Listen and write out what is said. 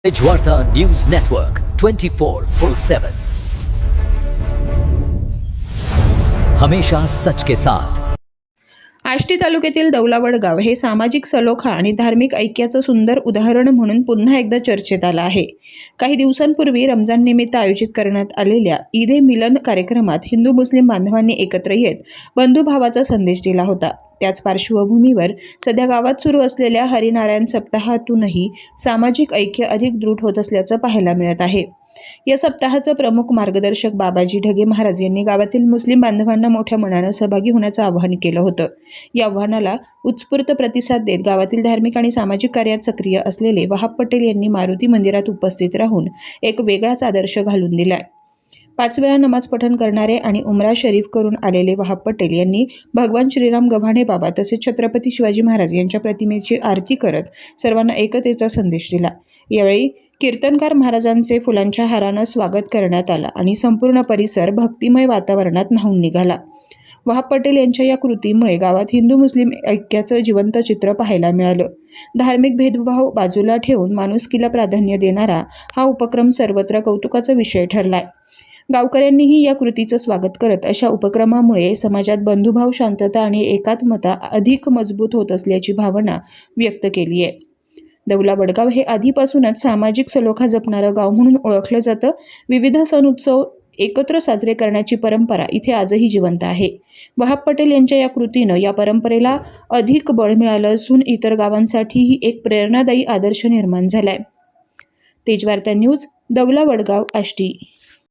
वार्ता news network 24/7 हमेशा सच के साथ। आष्टी तालुक्यातील दौलावडगाव हे सामाजिक सलोखा आणि धार्मिक ऐक्याचं सुंदर उदाहरण म्हणून पुन्हा एकदा चर्चेत आलं आहे। काही दिवसांपूर्वी रमजान निमित्त आयोजित करण्यात आलेल्या ईद-ए-मिलन कार्यक्रमात हिंदू मुस्लिम बांधवांनी एकत्र येत बंधुभावाचा संदेश दिला होता। त्याच पार्श्वभूमीवर सध्या गावात सुरू असलेल्या हरिनारायण सप्ताहातूनही सामाजिक ऐक्य अधिक दृढ होत असल्याचं पाहायला मिळत आहे। या सप्ताहाचं प्रमुख मार्गदर्शक बाबाजी ढगे महाराज यांनी गावातील मुस्लिम बांधवांना मोठ्या मनानं सहभागी होण्याचं आवाहन केलं होतं। या आवाहनाला उत्स्फूर्त प्रतिसाद देत गावातील धार्मिक आणि सामाजिक कार्यात सक्रिय असलेले वहाब पटेल यांनी मारुती मंदिरात उपस्थित राहून एक वेगळाच आदर्श घालून दिलाय। 5 वेळा नमाज पठण करणारे आणि उमरा शरीफ करून आलेले वहाब पटेल यांनी भगवान श्रीराम गव्हाणे बाबा तसेच छत्रपती शिवाजी महाराज यांच्या प्रतिमेची आरती करत सर्वांना एकतेचा संदेश दिला। यावेळी कीर्तनकार महाराजांचे फुलांच्या हारानं स्वागत करण्यात आलं आणि संपूर्ण परिसर भक्तिमय वातावरणात न्हाऊन निघाला। वहाब पटेल यांच्या या कृतीमुळे गावात हिंदू मुस्लिम ऐक्याचं जिवंत चित्र पाहायला मिळालं। धार्मिक भेदभाव बाजूला ठेवून माणुसकीला प्राधान्य देणारा हा उपक्रम सर्वत्र कौतुकाचा विषय ठरलाय। गावकऱ्यांनीही या कृतीचं स्वागत करत अशा उपक्रमामुळे समाजात बंधुभाव, शांतता आणि एकात्मता अधिक मजबूत होत असल्याची भावना व्यक्त केली आहे। दौलावडगाव हे आधीपासूनच सामाजिक सलोखा जपणारं गाव म्हणून ओळखलं जातं। विविध सण उत्सव एकत्र साजरे करण्याची परंपरा इथे आजही जिवंत आहे। वहाब पटेल यांच्या या कृतीनं या परंपरेला अधिक बळ मिळालं असून इतर गावांसाठीही एक प्रेरणादायी आदर्श निर्माण झालाय। तेजवार्ता न्यूज, दौलावडगाव, आष्टी।